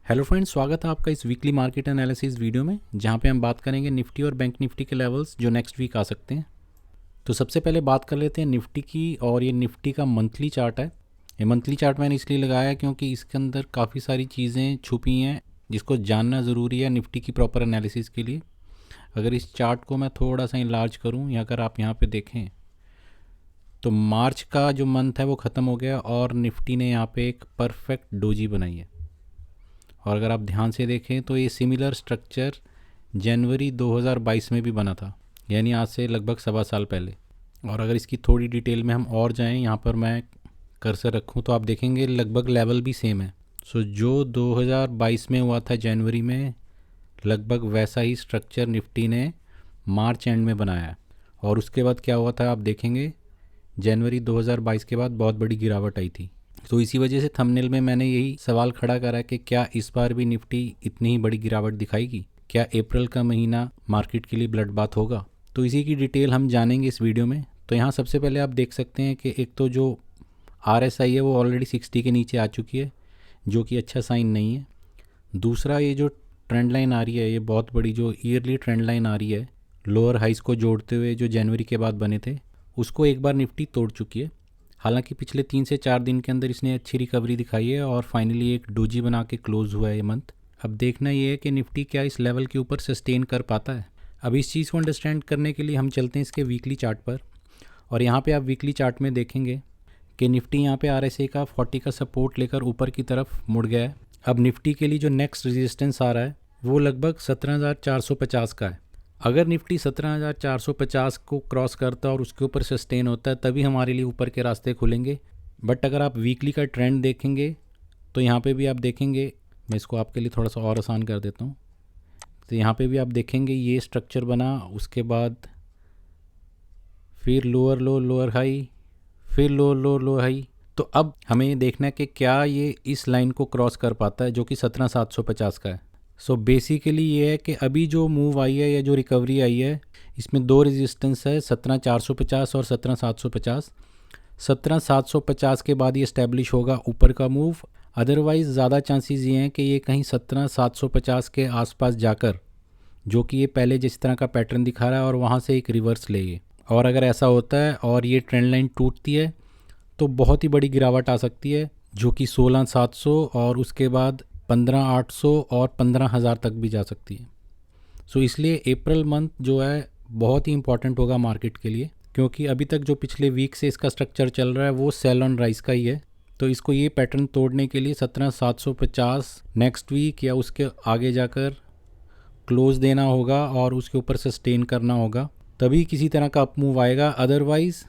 Hello friends, स्वागत है आपका इस वीकली मार्केट एनालिसिस वीडियो में, जहां पे हम बात करेंगे निफ्टी और बैंक निफ्टी के लेवल्स जो नेक्स्ट वीक आ सकते हैं। तो सबसे पहले बात कर लेते हैं निफ्टी की, और ये निफ्टी का मंथली चार्ट है। ये मंथली चार्ट मैंने इसलिए लगाया है क्योंकि इसके अंदर काफ़ी सारी चीज़ें छुपी हैं जिसको जानना ज़रूरी है निफ्टी की प्रॉपर एनालिसिस के लिए। अगर इस चार्ट को मैं थोड़ा सा इनलार्ज करूँ, या अगर आप यहाँ पर देखें तो मार्च का जो मंथ है वो ख़त्म हो गया और निफ्टी ने यहाँ पर एक परफेक्ट डोजी बनाई है। और अगर आप ध्यान से देखें तो ये सिमिलर स्ट्रक्चर जनवरी 2022 में भी बना था, यानी आज से लगभग 1.25 साल पहले। और अगर इसकी थोड़ी डिटेल में हम और जाएं, यहाँ पर मैं कर्सर रखूँ तो आप देखेंगे लगभग लेवल भी सेम है। सो जो 2022 में हुआ था जनवरी में, लगभग वैसा ही स्ट्रक्चर निफ्टी ने मार्च एंड में बनाया है। और उसके बाद क्या हुआ था आप देखेंगे, जनवरी 2022 के बाद बहुत बड़ी गिरावट आई थी। तो इसी वजह से थंबनेल में मैंने यही सवाल खड़ा करा कि क्या इस बार भी निफ्टी इतनी ही बड़ी गिरावट दिखाएगी? क्या अप्रैल का महीना मार्केट के लिए ब्लड बाथ होगा? तो इसी की डिटेल हम जानेंगे इस वीडियो में। तो यहाँ सबसे पहले आप देख सकते हैं कि एक तो जो RSI है वो ऑलरेडी 60 के नीचे आ चुकी है, जो कि अच्छा साइन नहीं है। दूसरा, ये जो ट्रेंड लाइन आ रही है, ये बहुत बड़ी जो ईयरली ट्रेंड लाइन आ रही है, लोअर हाइस को जोड़ते हुए जो जनवरी के बाद बने थे, उसको एक बार निफ्टी तोड़ चुकी है। हालांकि पिछले 3 से 4 दिन के अंदर इसने अच्छी रिकवरी दिखाई है और फाइनली एक डोजी बना के क्लोज हुआ है ये मंथ। अब देखना ये है कि निफ्टी क्या इस लेवल के ऊपर सस्टेन कर पाता है। अब इस चीज़ को अंडरस्टैंड करने के लिए हम चलते हैं इसके वीकली चार्ट पर। और यहाँ पे आप वीकली चार्ट में देखेंगे कि निफ्टी यहाँ पे RSI का 40 का सपोर्ट लेकर ऊपर की तरफ मुड़ गया है। अब निफ्टी के लिए जो नेक्स्ट रेजिस्टेंस आ रहा है वो लगभग 17,450 का है। अगर निफ्टी 17,450 को क्रॉस करता है और उसके ऊपर सस्टेन होता है, तभी हमारे लिए ऊपर के रास्ते खुलेंगे। बट अगर आप वीकली का ट्रेंड देखेंगे तो यहाँ पे भी आप देखेंगे, मैं इसको आपके लिए थोड़ा सा और आसान कर देता हूँ। तो यहाँ पे भी आप देखेंगे ये स्ट्रक्चर बना, उसके बाद फिर लोअर लो लोअर हाई, फिर लोअर लो लो हाई। तो अब हमें ये देखना है कि क्या ये इस लाइन को क्रॉस कर पाता है जो कि 17,750 का है। सो बेसिकली ये है कि अभी जो मूव आई है या जो रिकवरी आई है, इसमें दो रेजिस्टेंस है, 17,450 और 17,750। 17,750 के बाद ये इस्टेब्लिश होगा ऊपर का मूव। अदरवाइज़ ज़्यादा चांसेस ये हैं कि ये कहीं 17,750 के आसपास जाकर, जो कि ये पहले जिस तरह का पैटर्न दिखा रहा है, और वहाँ से एक रिवर्स ले। और अगर ऐसा होता है और ये ट्रेंड लाइन टूटती है तो बहुत ही बड़ी गिरावट आ सकती है, जो कि 16,700 और उसके बाद 15,800 और 15,000 तक भी जा सकती है। सो इसलिए अप्रैल मंथ जो है बहुत ही इंपॉर्टेंट होगा मार्केट के लिए, क्योंकि अभी तक जो पिछले वीक से इसका स्ट्रक्चर चल रहा है वो सेल ऑन राइज का ही है। तो इसको ये पैटर्न तोड़ने के लिए 17,750 नेक्स्ट वीक या उसके आगे जाकर क्लोज देना होगा और उसके ऊपर सस्टेन करना होगा, तभी किसी तरह का अप मूव आएगा। अदरवाइज़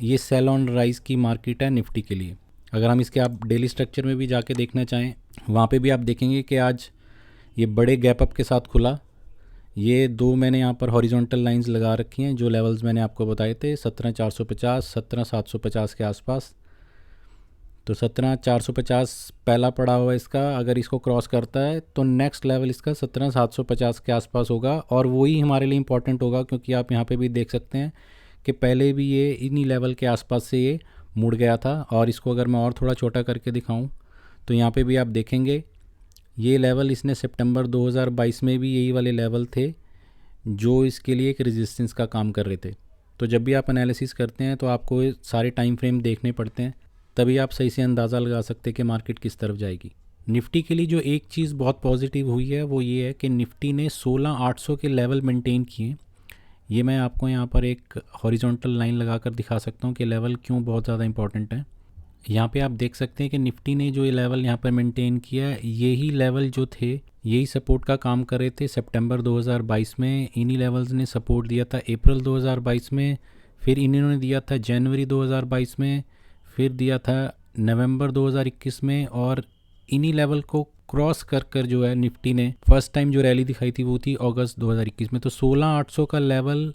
ये सेल ऑन राइज की मार्केट है निफ्टी के लिए। अगर हम इसके आप डेली स्ट्रक्चर में भी जाके देखना चाहें, वहाँ पे भी आप देखेंगे कि आज ये बड़े गैप अप के साथ खुला। ये दो मैंने यहाँ पर हॉरिजॉन्टल लाइंस लगा रखी हैं, जो लेवल्स मैंने आपको बताए थे 17,450 17,750 के आसपास। तो 17,450 पहला पड़ा हुआ इसका, अगर इसको क्रॉस करता है तो नेक्स्ट लेवल इसका 17,750 के आसपास होगा, और वही हमारे लिए इंपॉर्टेंट होगा, क्योंकि आप यहाँ पे भी देख सकते हैं कि पहले भी ये इन्हीं लेवल के आसपास से ये मुड़ गया था। और इसको अगर मैं और थोड़ा छोटा करके दिखाऊं तो यहाँ पे भी आप देखेंगे ये लेवल इसने सितंबर 2022 में भी यही वाले लेवल थे जो इसके लिए एक रेजिस्टेंस का काम कर रहे थे। तो जब भी आप एनालिसिस करते हैं तो आपको ये सारे टाइम फ्रेम देखने पड़ते हैं, तभी आप सही से अंदाज़ा लगा सकते हैं कि मार्केट किस तरफ जाएगी। निफ्टी के लिए जो एक चीज़ बहुत पॉजिटिव हुई है वो ये है कि निफ्टी ने 16,800 के लेवल मेंटेन किए। ये मैं आपको यहाँ पर एक हॉरिजॉन्टल लाइन लगाकर दिखा सकता हूँ कि लेवल क्यों बहुत ज़्यादा इंपॉर्टेंट है। यहाँ पे आप देख सकते हैं कि निफ्टी ने जो ये लेवल यहाँ पर मेंटेन किया है, यही लेवल जो थे यही सपोर्ट का काम कर रहे थे सितंबर 2022 में। इन्हीं लेवल्स ने सपोर्ट दिया था अप्रैल 2022 में, फिर इन्होंने दिया था जनवरी 2022 में, फिर दिया था नवंबर 2021 में, और इन्हीं लेवल को क्रॉस कर जो है निफ्टी ने फर्स्ट टाइम जो रैली दिखाई थी वो थी अगस्त 2021 में। तो 16,800 का लेवल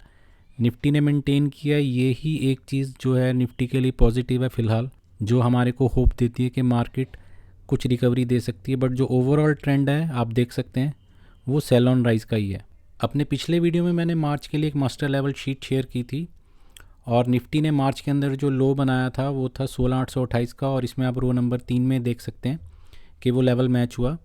निफ्टी ने मेंटेन किया। यही एक चीज़ जो है निफ्टी के लिए पॉजिटिव है फ़िलहाल, जो हमारे को होप देती है कि मार्केट कुछ रिकवरी दे सकती है। बट जो ओवरऑल ट्रेंड है आप देख सकते हैं वो सेल ऑन राइज का ही है। अपने पिछले वीडियो में मैंने मार्च के लिए एक मास्टर लेवल शीट शेयर की थी, और निफ्टी ने मार्च के अंदर जो लो बनाया था वो था 16,828 का, और इसमें आप रो नंबर 3 में देख सकते हैं कि वो लेवल मैच हुआ।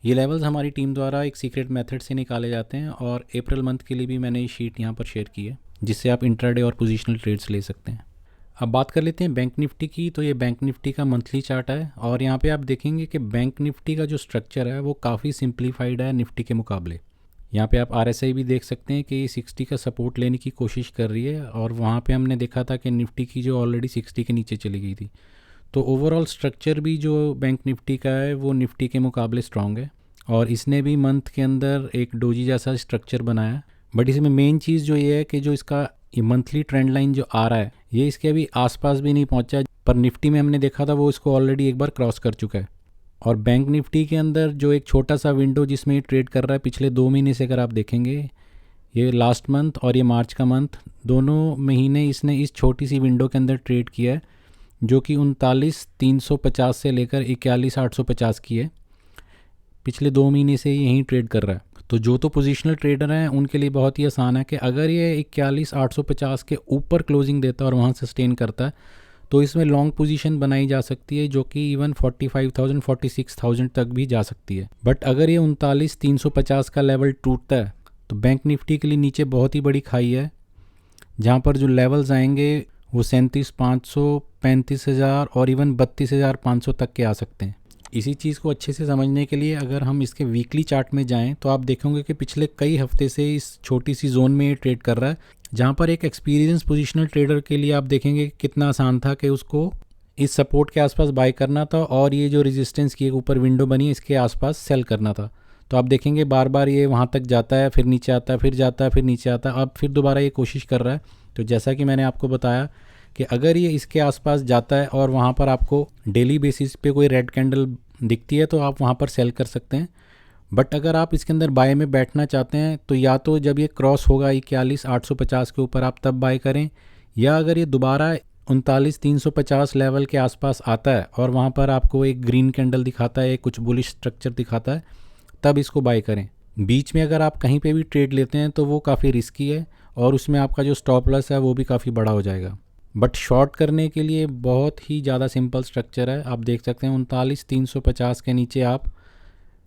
ये लेवल्स हमारी टीम द्वारा एक सीक्रेट मेथड से निकाले जाते हैं और अप्रैल मंथ के लिए भी मैंने ये शीट यहाँ पर शेयर की है, जिससे आप इंट्राडे और पोजिशनल ट्रेड्स ले सकते हैं। अब बात कर लेते हैं बैंक निफ्टी की। तो ये बैंक निफ्टी का मंथली चार्ट है और यहाँ पे आप देखेंगे कि बैंक निफ्टी का जो स्ट्रक्चर है वो काफ़ी सिंप्लीफाइड है निफ्टी के मुकाबले। यहाँ पे आप RSI भी देख सकते हैं कि ये 60 का सपोर्ट लेने की कोशिश कर रही है और वहाँ पे हमने देखा था कि निफ्टी की जो ऑलरेडी 60 के नीचे चली गई थी। तो ओवरऑल स्ट्रक्चर भी जो बैंक निफ्टी का है वो निफ्टी के मुकाबले स्ट्रॉन्ग है और इसने भी मंथ के अंदर एक डोजी जैसा स्ट्रक्चर बनाया। बट इसमें मेन चीज़ जो ये है कि जो इसका ये मंथली ट्रेंड लाइन जो आ रहा है ये इसके अभी आसपास भी नहीं पहुंचा, पर निफ्टी में हमने देखा था वो इसको ऑलरेडी एक बार क्रॉस कर चुका है। और बैंक निफ्टी के अंदर जो एक छोटा सा विंडो जिसमें ये ट्रेड कर रहा है पिछले 2 महीने से, अगर आप देखेंगे ये लास्ट मंथ और ये मार्च का मंथ, दोनों महीने इसने इस छोटी सी विंडो के अंदर ट्रेड किया है, जो कि 39,350 से लेकर 41,850 की है। पिछले 2 महीने से यहीं ट्रेड कर रहा है। तो जो तो पोजीशनल ट्रेडर हैं उनके लिए बहुत ही आसान है कि अगर ये 41,850 के ऊपर क्लोजिंग देता है और वहाँ सस्टेन करता है तो इसमें लॉन्ग पोजीशन बनाई जा सकती है, जो कि इवन 45,000 46,000 तक भी जा सकती है। बट अगर ये 39,350 का लेवल टूटता है तो बैंक निफ्टी के लिए नीचे बहुत ही बड़ी खाई है, जहाँ पर जो लेवल्स आएंगे वो 37,500, 35,000 और इवन 32,500 तक के आ सकते हैं। इसी चीज़ को अच्छे से समझने के लिए अगर हम इसके वीकली चार्ट में जाएं तो आप देखेंगे कि पिछले कई हफ्ते से इस छोटी सी जोन में ये ट्रेड कर रहा है, जहां पर एक एक्सपीरियंस पोजिशनल ट्रेडर के लिए आप देखेंगे कितना आसान था कि उसको इस सपोर्ट के आसपास बाय करना था और ये जो रेजिस्टेंस की एक ऊपर विंडो बनी है इसके आसपास सेल करना था। तो आप देखेंगे बार बार ये वहाँ तक जाता है, फिर नीचे आता है, फिर जाता है, फिर नीचे आता है, अब फिर दोबारा ये कोशिश कर रहा है। तो जैसा कि मैंने आपको बताया कि अगर ये इसके आसपास जाता है और वहाँ पर आपको डेली बेसिस पे कोई रेड कैंडल दिखती है तो आप वहाँ पर सेल कर सकते हैं। बट अगर आप इसके अंदर बाय में बैठना चाहते हैं तो या तो जब ये क्रॉस होगा 41,850 के ऊपर आप तब बाय करें, या अगर ये दोबारा 39,350 लेवल के आसपास आता है और वहाँ पर आपको एक ग्रीन कैंडल दिखाता है, कुछ बुलिश स्ट्रक्चर दिखाता है, तब इसको बाय करें। बीच में अगर आप कहीं पे भी ट्रेड लेते हैं तो वो काफ़ी रिस्की है और उसमें आपका जो स्टॉप लॉस है वो भी काफ़ी बड़ा हो जाएगा। बट शॉर्ट करने के लिए बहुत ही ज़्यादा सिंपल स्ट्रक्चर है। आप देख सकते हैं 39,350 के नीचे आप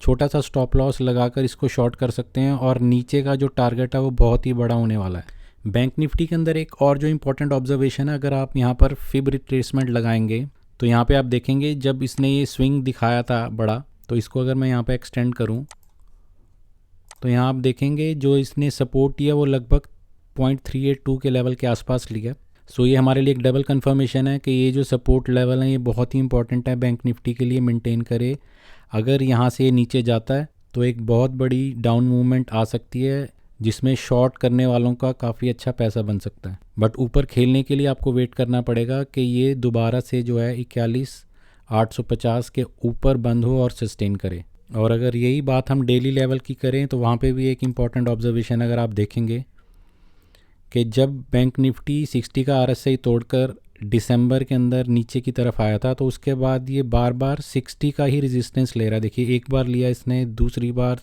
छोटा सा स्टॉप लॉस लगाकर इसको शॉर्ट कर सकते हैं और नीचे का जो टारगेट है वो बहुत ही बड़ा होने वाला है। बैंक निफ्टी के अंदर एक और जो इंपॉर्टेंट ऑब्जर्वेशन है, अगर आप यहाँ पर फिब रिट्रेसमेंट लगाएंगे तो यहाँ पे आप देखेंगे जब इसने ये स्विंग दिखाया था बड़ा, तो इसको अगर मैं यहाँ पे एक्सटेंड करूँ तो यहाँ आप देखेंगे जो इसने सपोर्ट दिया वो लगभग 0.382 के लेवल के आसपास लिया। सो ये हमारे लिए एक डबल कंफर्मेशन है कि ये जो सपोर्ट लेवल है ये बहुत ही इंपॉर्टेंट है बैंक निफ्टी के लिए मेंटेन करे। अगर यहाँ से ये नीचे जाता है तो एक बहुत बड़ी डाउन मूवमेंट आ सकती है, जिसमें शॉर्ट करने वालों का काफ़ी अच्छा पैसा बन सकता है। बट ऊपर खेलने के लिए आपको वेट करना पड़ेगा कि ये दोबारा से जो है 41,850 के ऊपर बंद हो और सस्टेन करे। और अगर यही बात हम डेली लेवल की करें तो वहाँ पे भी एक इम्पॉर्टेंट ऑब्जर्वेशन अगर आप देखेंगे कि जब बैंक निफ्टी 60 का RSI तोड़कर दिसंबर के अंदर नीचे की तरफ आया था तो उसके बाद ये बार बार 60 का ही रेजिस्टेंस ले रहा है। देखिए एक बार लिया इसने, दूसरी बार,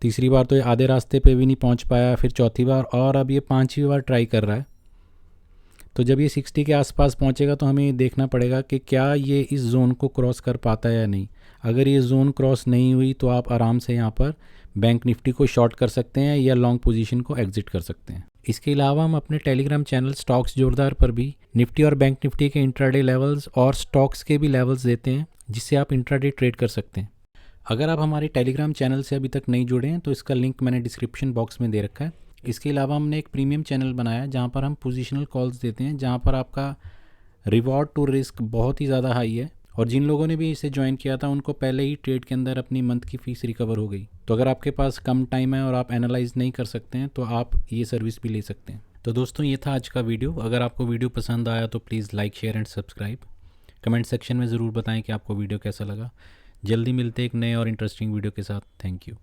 तीसरी बार तो ये आधे रास्ते पे भी नहीं पहुंच पाया, फिर चौथी बार और अब ये 5वीं बार ट्राई कर रहा है। तो जब ये 60 के आसपास पहुंचेगा तो हमें देखना पड़ेगा कि क्या ये इस जोन को क्रॉस कर पाता है या नहीं। अगर ये जोन क्रॉस नहीं हुई तो आप आराम से यहाँ पर बैंक निफ्टी को शॉर्ट कर सकते हैं या लॉन्ग पोजीशन को एग्जिट कर सकते हैं। इसके अलावा हम अपने टेलीग्राम चैनल स्टॉक्स जोरदार पर भी निफ्टी और बैंक निफ्टी के इंट्राडे लेवल्स और स्टॉक्स के भी लेवल्स देते हैं, जिससे आप इंट्राडे ट्रेड कर सकते हैं। अगर आप हमारे टेलीग्राम चैनल से अभी तक नहीं जुड़े हैं तो इसका लिंक मैंने डिस्क्रिप्शन बॉक्स में दे रखा है। इसके अलावा हमने एक प्रीमियम चैनल बनाया है जहाँ पर हम पोजिशनल कॉल्स देते हैं, जहाँ पर आपका रिवॉर्ड टू रिस्क बहुत ही ज़्यादा हाई है और जिन लोगों ने भी इसे ज्वाइन किया था उनको पहले ही ट्रेड के अंदर अपनी मंथ की फ़ीस रिकवर हो गई। तो अगर आपके पास कम टाइम है और आप एनालाइज नहीं कर सकते हैं तो आप ये सर्विस भी ले सकते हैं। तो दोस्तों ये था आज का वीडियो। अगर आपको वीडियो पसंद आया तो please like, share and subscribe. Comment section में ज़रूर बताएं कि आपको वीडियो कैसा लगा। जल्दी मिलते एक नए और इंटरेस्टिंग वीडियो के साथ। Thank you.